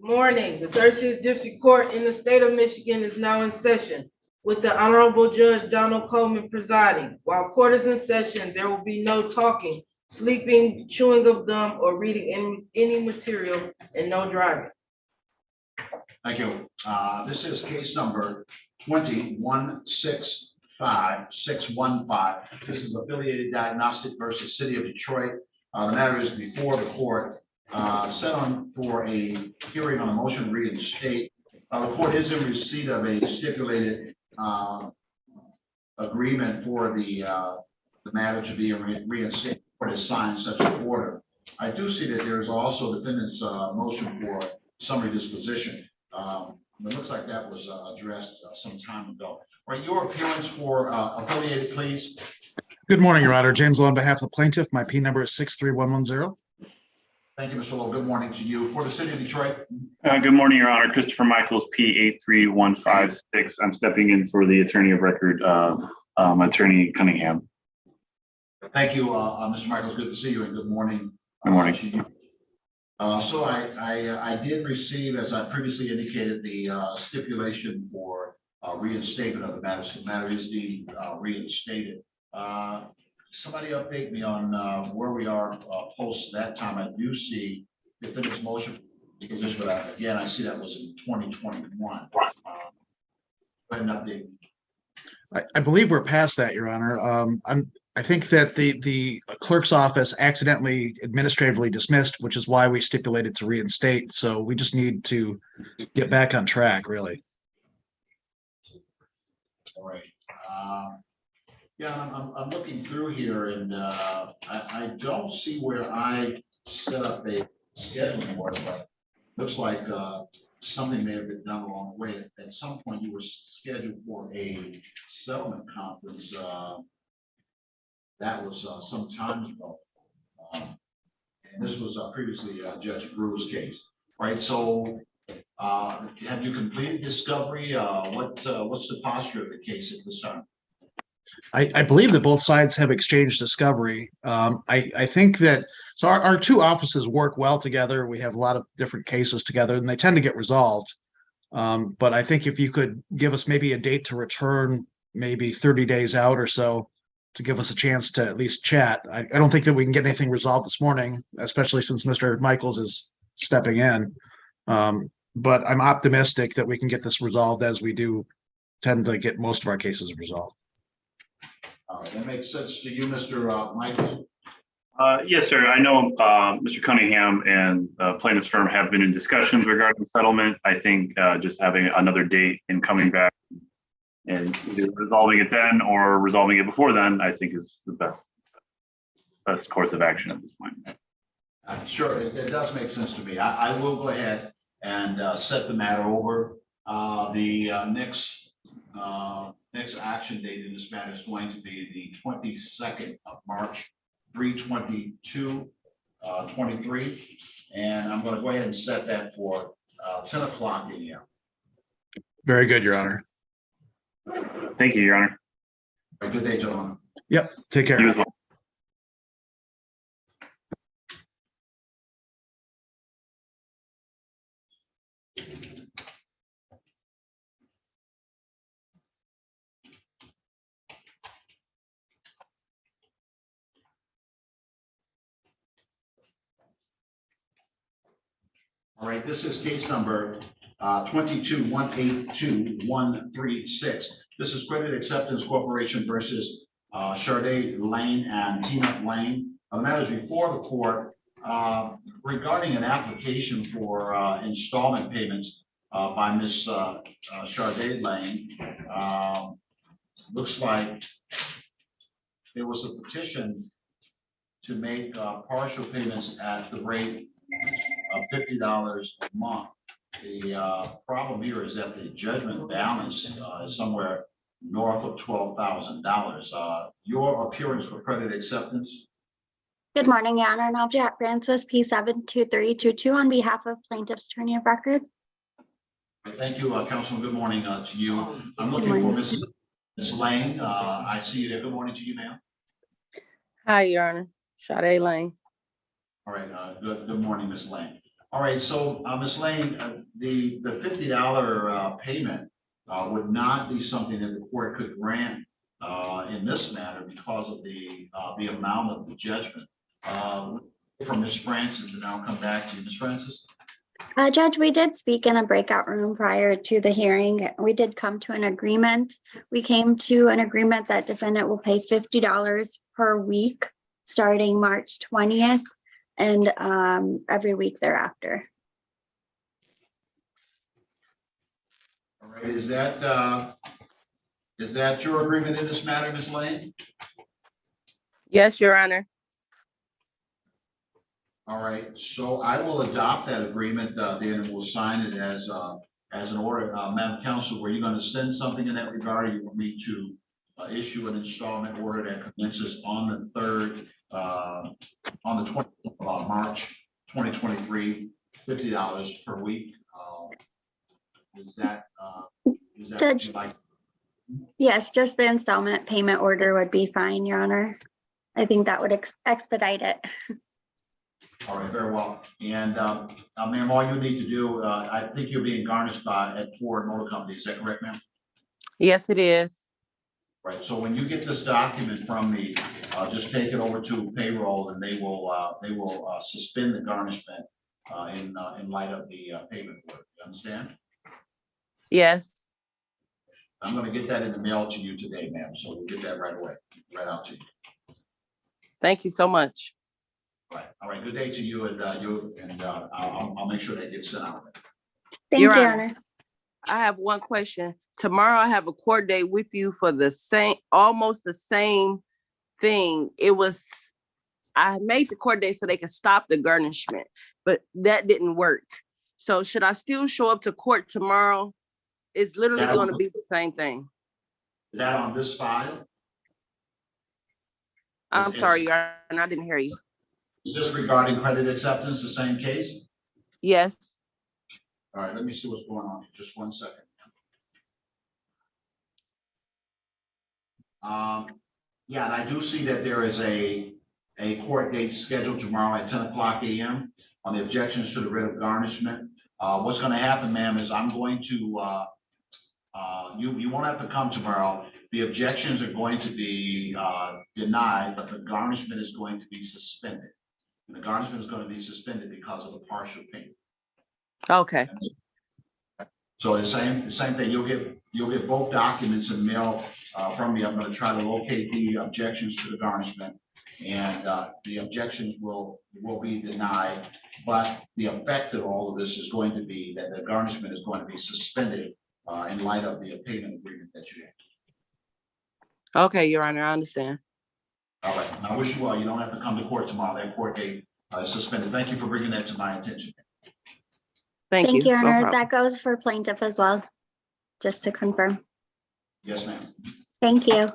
Morning. The 36th District Court in the state of Michigan is now in session with the Honorable Judge Donald Coleman presiding. While court is in session, there will be no talking, sleeping, chewing of gum, or reading any material, and no driving. Thank you. This is case number 2165615. This is Affiliated Diagnostic versus City of Detroit. The matter is before the court, set on for a hearing on a motion to reinstate. The court is in receipt of a stipulated agreement for the matter to be reinstated. The court has signed such an order. I do see that there is also defendant's motion for summary disposition. It looks like that was addressed some time ago. All right, your appearance for Affiliated, please. Good morning, Your Honor. James Lowe on behalf of the plaintiff. My P number is 63110. Thank you, Mr. Lowe. Good morning to you. For the City of Detroit. Good morning, Your Honor. Christopher Michaels, P83156. I'm stepping in for the attorney of record, Attorney Cunningham. Thank you, Mr. Michaels. Good to see you, and good morning. Good morning. To you. So I did receive, as I previously indicated, the stipulation for reinstatement of the matter. So the matter is deemed reinstated. Somebody update me on where we are post that time. I do see defendant's motion, but again, I see that was in 2021. Go ahead and update me. I believe we're past that, Your Honor. I think that the clerk's office accidentally administratively dismissed, which is why we stipulated to reinstate. So we just need to get back on track, really. All right. Yeah, I'm looking through here, and I don't see where I set up a scheduling board, but looks like something may have been done along the way. At some point, you were scheduled for a settlement conference. That was some time ago, and this was previously Judge Brew's case. All right, so have you completed discovery? What's the posture of the case at this time? I believe that both sides have exchanged discovery. I think that, so our two offices work well together. We have a lot of different cases together, and they tend to get resolved. But I think if you could give us maybe a date to return, maybe 30 days out or so, to give us a chance to at least chat. I don't think that we can get anything resolved this morning, especially since Mr. Michaels is stepping in. But I'm optimistic that we can get this resolved, as we do tend to get most of our cases resolved. All right, that makes sense to you, Mr. Michael? Yes, sir. I know Mr. Cunningham and plaintiff's firm have been in discussions regarding settlement. I think just having another date and coming back and either resolving it then or resolving it before then, I think is the best course of action at this point. Sure, it does make sense to me. I will go ahead and set the matter over. The next action date in this matter is going to be the 22nd of March, 3/22/23, and I'm going to go ahead and set that for 10 o'clock a.m. Very good, Your Honor. Thank you, Your Honor. Have a good day, gentlemen. Yep, take care. You as well. All right, this is case number 22182136. This is Credit Acceptance Corporation versus Charday Lane and Tina Lane. The matter is before the court regarding an application for installment payments by Ms. Charday Lane. Looks like there was a petition to make partial payments at the rate of $50 a month. The problem here is that the judgment balance is somewhere north of $12,000. Your appearance for credit acceptance. Good morning, Your Honor. Navjot Francis, P72322 on behalf of Plaintiff's Attorney of Record. Thank you, Councilman. Good morning to you. I'm looking for Ms. Lane. I see you there. Good morning to you, ma'am. Hi, Your Honor. Charday Lane. All right. Good morning, Ms. Lane. All right, so, Ms. Lane, the $50 payment would not be something that the court could grant in this matter because of the amount of the judgment. From Ms. Francis, and I'll come back to you, Ms. Francis. Judge, we did speak in a breakout room prior to the hearing. We did come to an agreement. We came to an agreement that defendant will pay $50 per week starting March 20th and every week thereafter. All right, is that your agreement in this matter, Ms. Lane? Yes, Your Honor. All right, so I will adopt that agreement then, and we'll sign it as an order. Madam Counsel, were you going to send something in that regard? You want me to issue an installment order that commences on the 3rd, on the 20th of March, 2023, $50 per week? Is that what Judge, you'd like? yes, just the installment payment order would be fine, Your Honor. I think that would expedite it. All right, very well. And ma'am, all you need to do, I think you're being garnished at Ford Motor Company. Is that correct, ma'am? Yes, it is. Right, so when you get this document from me, just take it over to payroll and they will suspend the garnishment in light of the payment work. You understand? Yes. I'm gonna get that in the mail to you today, ma'am, so we'll get that right away, right out to you. Thank you so much. All right, good day to you and I'll make sure that gets sent out. Thank you, Your Your Honor. Honor. I have one question. Tomorrow I have a court date with you for the same, almost the same thing. I made the court date so they could stop the garnishment, but that didn't work. So should I still show up to court tomorrow? It's literally Yeah. going to be the same thing. Is that on this file? I'm It's- sorry, Your Honor, I didn't hear you. Is this regarding credit acceptance, the same case? Yes. All right, let me see what's going on here. Just one second. Yeah, and I do see that there is a court date scheduled tomorrow at 10 o'clock a.m. on the objections to the writ of garnishment. What's going to happen, ma'am, is I'm going to, you won't have to come tomorrow. The objections are going to be denied, but the garnishment is going to be suspended. And the garnishment is going to be suspended because of the partial payment. Okay. So the same thing, you'll get both documents in the mail from me. I'm going to try to locate the objections to the garnishment, and the objections will be denied. But the effect of all of this is going to be that the garnishment is going to be suspended in light of the payment agreement that you have. Okay, Your Honor, I understand. All right, and I wish you well. You don't have to come to court tomorrow. That court date is suspended. Thank you for bringing that to my attention. Thank you. Thank you, Your No Honor. problem. That goes for plaintiff as well, just to confirm. Yes, ma'am. Thank you.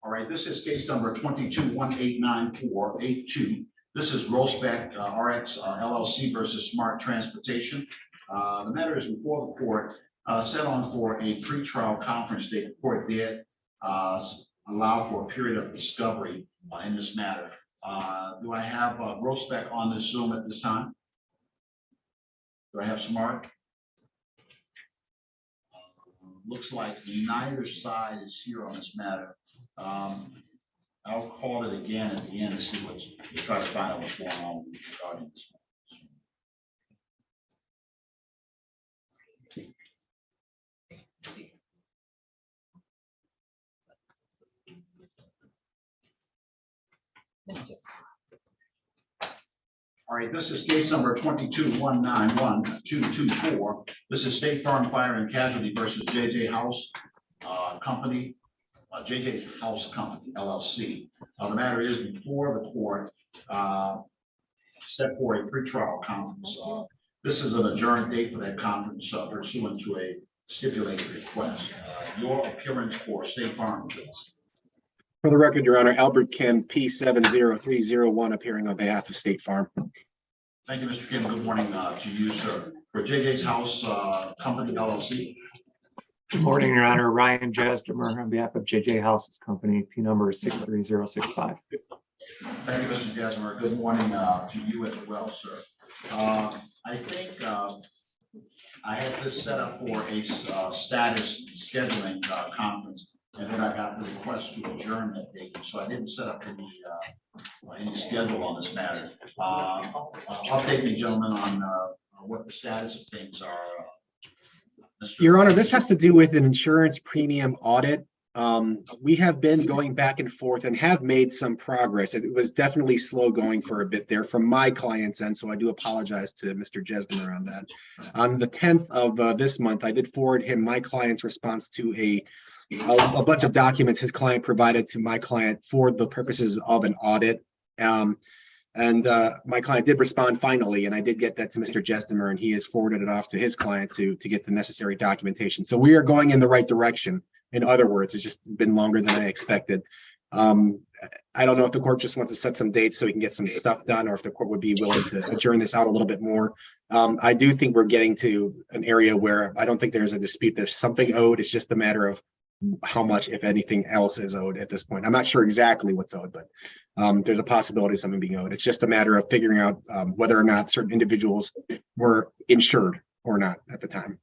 All right, this is case number 22-189482. This is Rosbeck RX LLC versus Smart Transportation. The matter is before the court, set on for a pretrial conference date. The court did allow for a period of discovery in this matter. Do I have Rosbeck on this Zoom at this time? Do I have Smart? Looks like neither side is here on this matter. I'll call it again at the end to see to try to find out what's going on regarding this. All right, this is case number 22-191-224. This is State Farm Fire and Casualty versus JJ House Company. JJ's House Company, LLC. The matter is before the court, set for a pretrial conference. This is an adjourned date for that conference pursuant to a stipulated request. Your appearance for State Farm, please. For the record, Your Honor, Albert Kim, P70301, appearing on behalf of State Farm. Thank you, Mr. Kim. Good morning to you, sir. For JJ's House Company LLC. Good morning, Your Honor. Ryan Jesdemer on behalf of JJ Houses Company, P number is 63065. Thank you, Mr. Jesmer. Good morning to you as well, sir. I think I had this set up for a status scheduling conference, and then I got the request to adjourn that date, so I didn't set up any schedule on this matter. Update me, gentlemen, on what the status of things are. Your Honor, this has to do with an insurance premium audit. We have been going back and forth and have made some progress. It was definitely slow going for a bit there from my client's end, so I do apologize to Mr. Jesdemer on that. On the 10th of this month, I did forward him my client's response to a bunch of documents his client provided to my client for the purposes of an audit. My client did respond finally, and I did get that to Mr. Jesdemer, and he has forwarded it off to his client to get the necessary documentation. So we are going in the right direction. In other words, it's just been longer than I expected. I don't know if the court just wants to set some dates so we can get some stuff done, or if the court would be willing to adjourn this out a little bit more. I do think we're getting to an area where I don't think there's a dispute. There's something owed. It's just a matter of how much, if anything else, is owed at this point. I'm not sure exactly what's owed, but there's a possibility of something being owed. It's just a matter of figuring out whether or not certain individuals were insured or not at the time.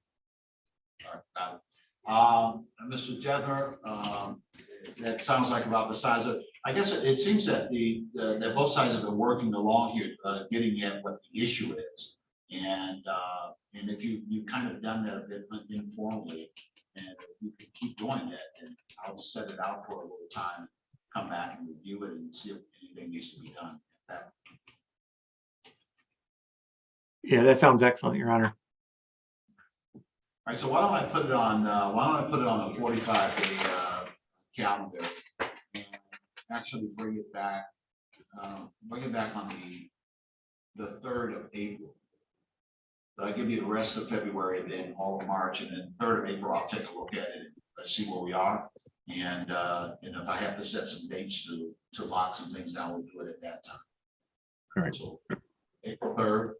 Mr. Jedner, that sounds like about the size of, I guess it seems that that both sides have been working along here, getting at what the issue is. And if you've kind of done that a bit informally, and if you can keep doing that, then I'll just set it out for a little time, come back and review it and see if anything needs to be done. Yeah, that sounds excellent, Your Honor. All right, so why don't I put it on the 45-day calendar and actually bring it back on the 3rd of April. So I give you the rest of February, then all of March, and then 3rd of April, I'll take a look at it and let's see where we are. And if I have to set some dates to lock some things down, we'll do it at that time. All right. So April 3rd,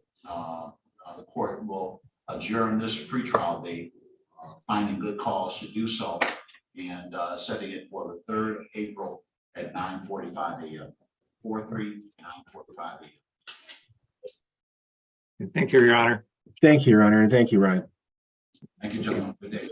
the court will adjourn this pretrial date, finding good cause to do so, and setting it for the 3rd of April at 9:45 a.m. 4/3, 9:45 a.m. Thank you, Your Honor. Thank you, Your Honor, and thank you, Ryan. Thank you, gentlemen. Good day.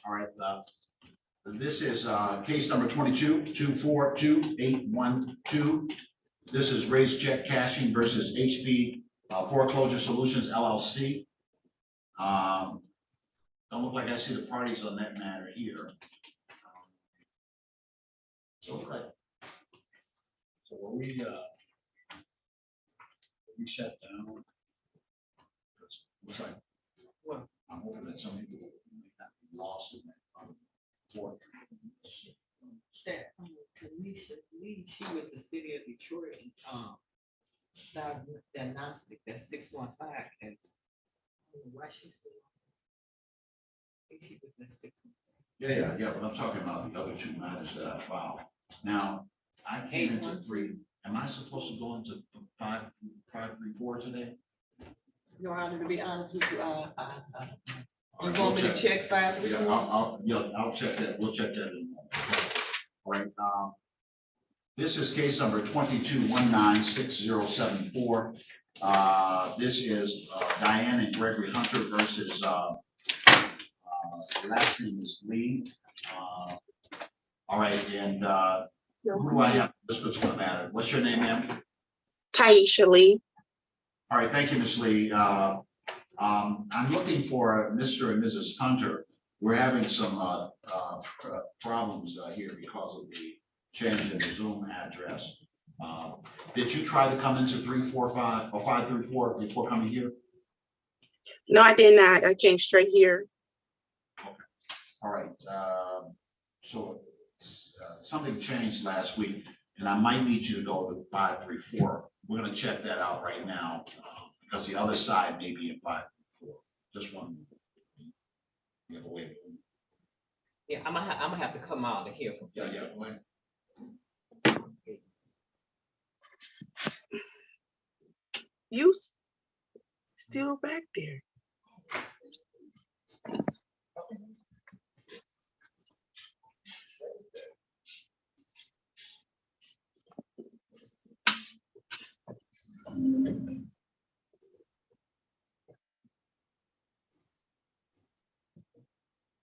All right, this is case number 22-242812. This is raised check cashing versus HB Foreclosure Solutions LLC. Don't look like I see the parties on that matter here. So will we shut down? Looks like I'm hoping that some people may not be lost in that. Tanisha Lee, she with the city of Detroit, that nonstick, that 615, and I don't know why she's still. I think she was that 615. Yeah, but I'm talking about the other two matters that I filed. Now, I came into 3. Am I supposed to go into 534 today? Your Honor, to be honest with you, you want me to check 534? Yeah, I'll check that. We'll check that in a moment. All right. This is case number 22196074. This is Diane and Gregory Hunter versus last name is Lee. All right, and who do I have? This was going to matter. What's your name, ma'am? Taisha Lee. All right, thank you, Ms. Lee. I'm looking for Mr. and Mrs. Hunter. We're having some problems here because of the change in the Zoom address. Did you try to come into 345 or 534 before coming here? No, I did not. I came straight here. All right, so something changed last week, and I might need you to go to 534. We're gonna check that out right now, because the other side may be in 534. Just one. You have to wait. Yeah, I'm gonna have to come out and hear from. Yeah, go ahead. You still back there?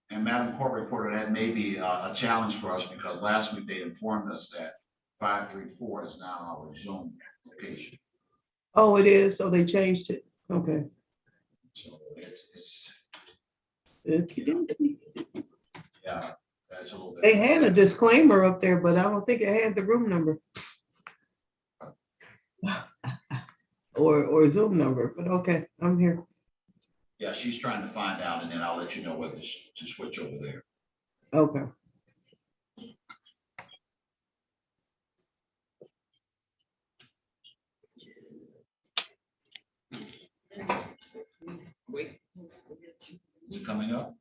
And Madam Court Reporter, that may be a challenge for us because last week they informed us that 534 is now our Zoom location. Oh, it is, so they changed it, okay. So it's Okey-dokey. yeah, that's a little bit. They had a disclaimer up there, but I don't think it had the room number. Or Zoom number, but okay, I'm here. Yeah, she's trying to find out, and then I'll let you know whether to switch over there. Okay. Wait. Is it coming up?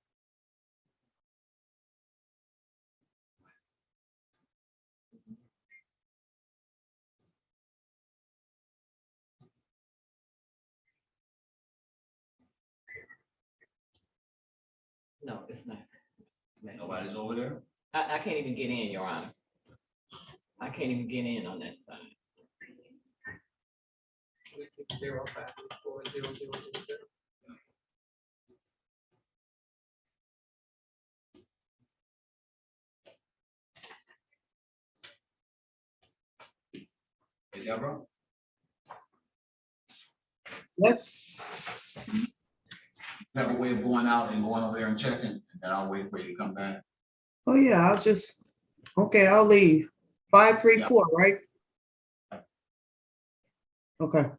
No, it's not. Nobody's over there? I can't even get in, Your Honor. I can't even get in on that side. 360-534-0000. Hey, Deborah? Yes. You have a way of going out and going over there and checking, and then I'll wait for you to come back. Oh, yeah, okay, I'll leave. 534, right? Okay.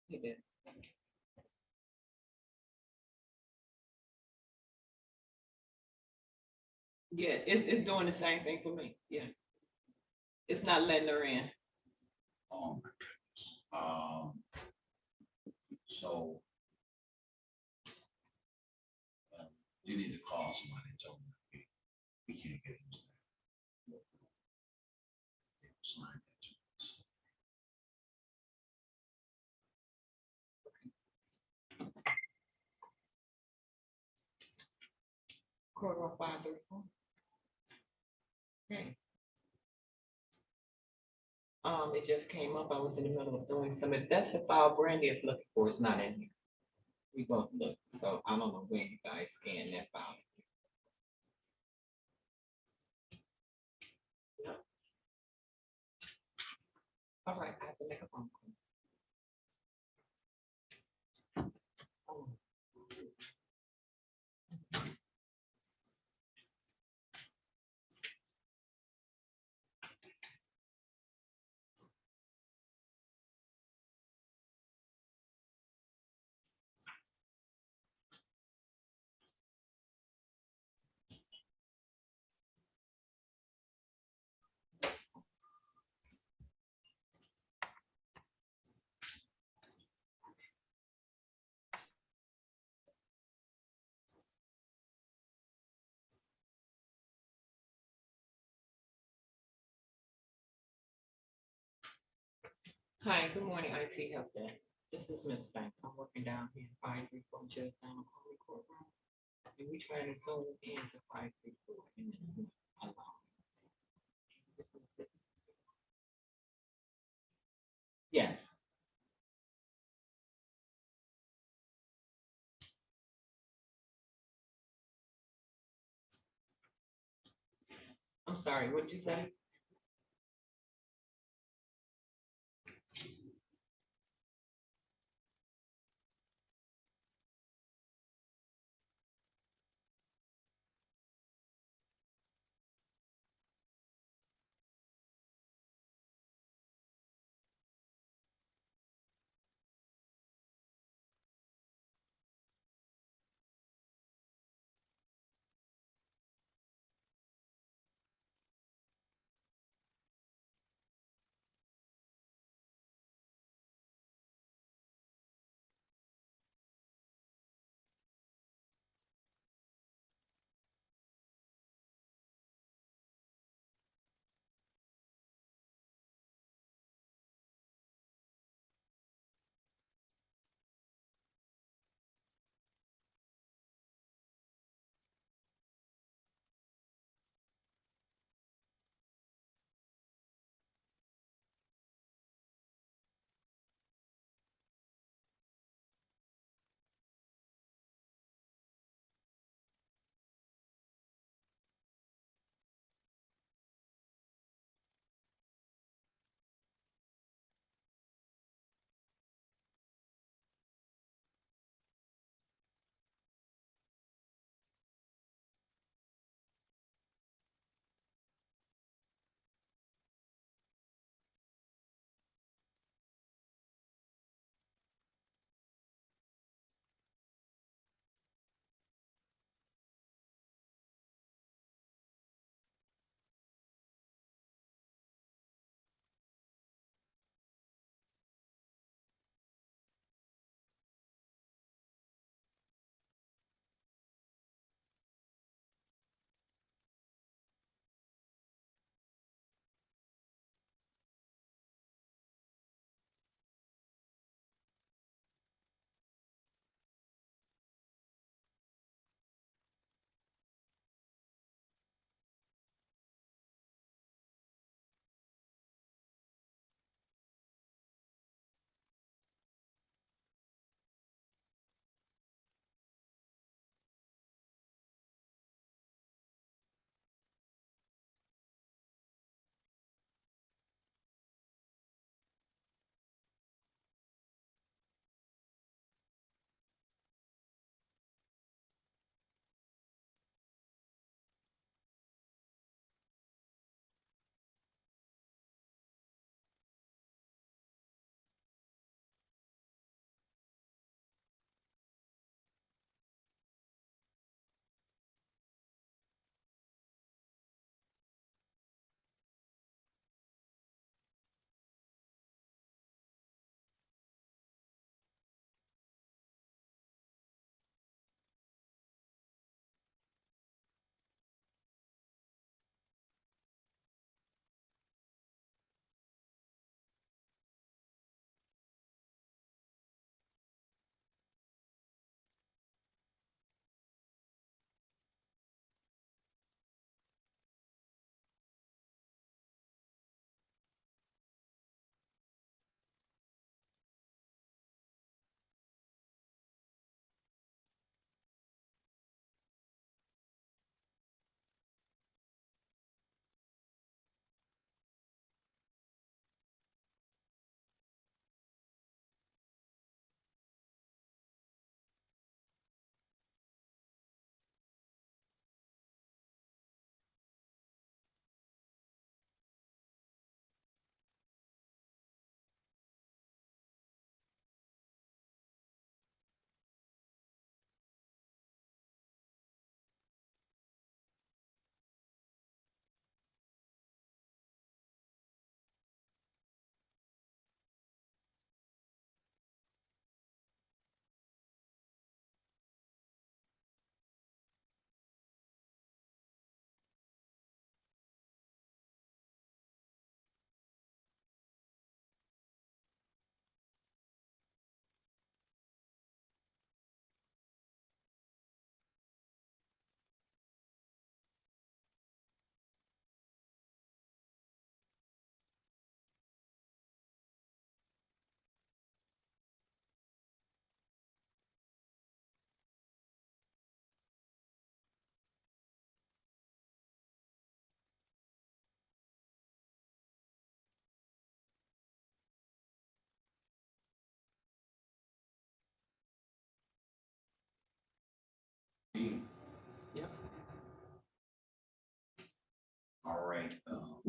He did. Yeah, it's doing the same thing for me. Yeah. It's not letting her in. Oh, my goodness. So you need to call somebody and tell them that we can't get into that. Sign that to us. Quarter of 534. Okay. It just came up. I was in the middle of doing something. That's the file Brandy is looking for. It's not in here. We both look. So I don't know when you guys scan that file. No. All right, I have to make a phone call. Hi, good morning, IT Help Desk. This is Ms. Banks. I'm working down here in 534 Judge Donald County Courtroom. And we trying to zoom into 534 and it's not allowing us. This is it. Yes. I'm sorry, what did you say?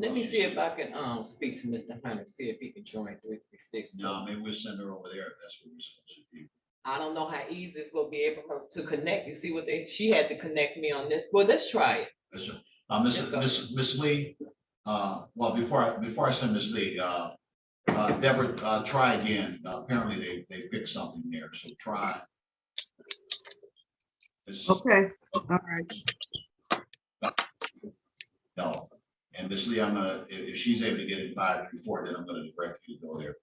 Let me see if I can, speak to Mr. Hunter, see if he can join 336. No, maybe we'll send her over there if that's what we're supposed to do. I don't know how easy it's gonna be able to connect. You see what she had to connect me on this. Well, let's try it. Yes, sir. Let's go. Miss Lee, well, before I send Miss Lee, Deborah, try again. Apparently they fixed something there, so try. Okay, all right. No, and Miss Lee, I'm gonna, if she's able to get it 534, then I'm gonna direct you to go there.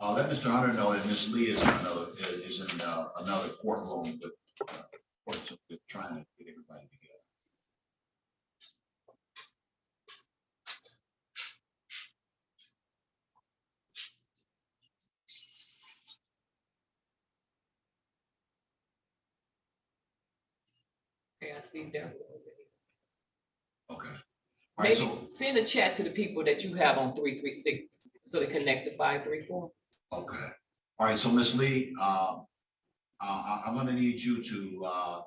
Let Mr. Hunter know that Miss Lee is in another courtroom, but courts are trying to get everybody together. Okay, I see them. Okay. All right, Maybe so, send a chat to the people that you have on 336 so they connect to 534. okay. All right, so Miss Lee, I'm gonna need you to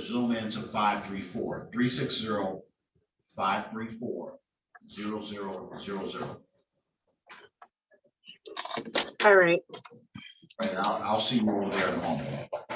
zoom into 534, 360-534-0000. All right. Right, I'll see you over there in a moment.